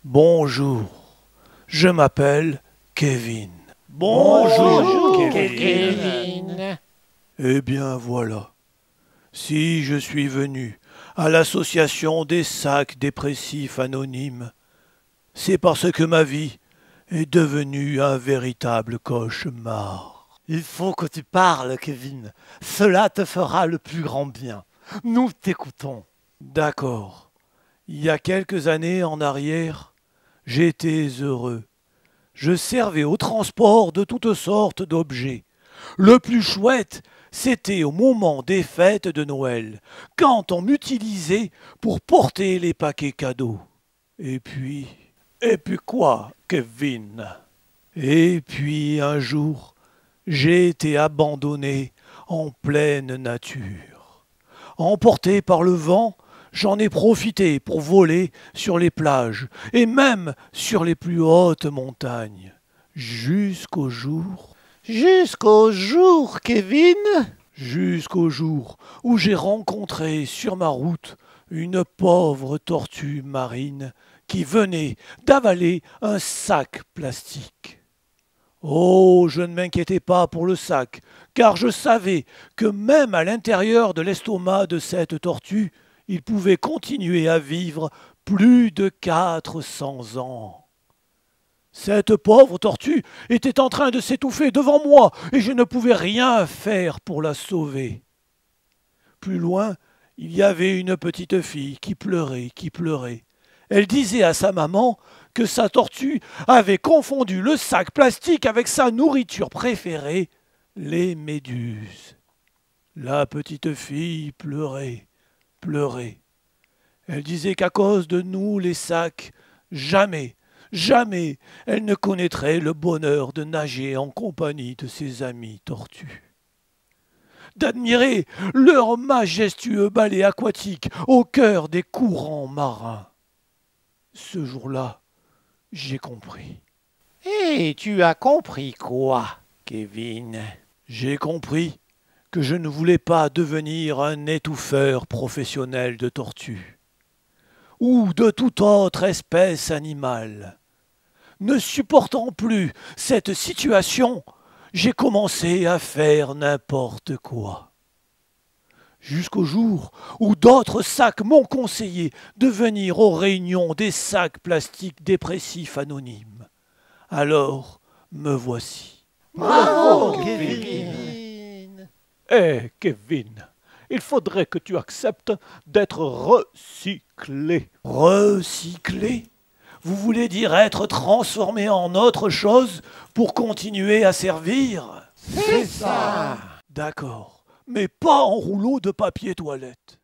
Bonjour, je m'appelle Kevin. Bonjour, Kevin. Eh bien voilà, si je suis venu à l'association des sacs dépressifs anonymes, c'est parce que ma vie est devenue un véritable cauchemar. Il faut que tu parles, Kevin. Cela te fera le plus grand bien. Nous t'écoutons. D'accord, il y a quelques années en arrière, j'étais heureux. Je servais au transport de toutes sortes d'objets. Le plus chouette, c'était au moment des fêtes de Noël, quand on m'utilisait pour porter les paquets cadeaux. Et puis quoi, Kevin? Et puis un jour, j'ai été abandonné en pleine nature. Emporté par le vent, j'en ai profité pour voler sur les plages et même sur les plus hautes montagnes, jusqu'au jour Kevin. jusqu'au jour où j'ai rencontré sur ma route une pauvre tortue marine qui venait d'avaler un sac plastique. Oh, je ne m'inquiétais pas pour le sac, car je savais que même à l'intérieur de l'estomac de cette tortue, il pouvait continuer à vivre plus de 400 ans. Cette pauvre tortue était en train de s'étouffer devant moi et je ne pouvais rien faire pour la sauver. Plus loin, il y avait une petite fille qui pleurait, qui pleurait. Elle disait à sa maman que sa tortue avait confondu le sac plastique avec sa nourriture préférée, les méduses. La petite fille pleurait, pleurait. Elle disait qu'à cause de nous, les sacs, jamais, jamais elle ne connaîtrait le bonheur de nager en compagnie de ses amis tortues. D'admirer leur majestueux ballet aquatique au cœur des courants marins. Ce jour-là, j'ai compris. Et tu as compris quoi, Kevin? J'ai compris que je ne voulais pas devenir un étouffeur professionnel de tortues ou de toute autre espèce animale. Ne supportant plus cette situation, j'ai commencé à faire n'importe quoi. Jusqu'au jour où d'autres sacs m'ont conseillé de venir aux réunions des sacs plastiques dépressifs anonymes. Alors, me voici. Bravo, Kevin. Kevin, il faudrait que tu acceptes d'être recyclé. Recyclé? Vous voulez dire être transformé en autre chose pour continuer à servir? C'est ça. D'accord, mais pas en rouleau de papier toilette.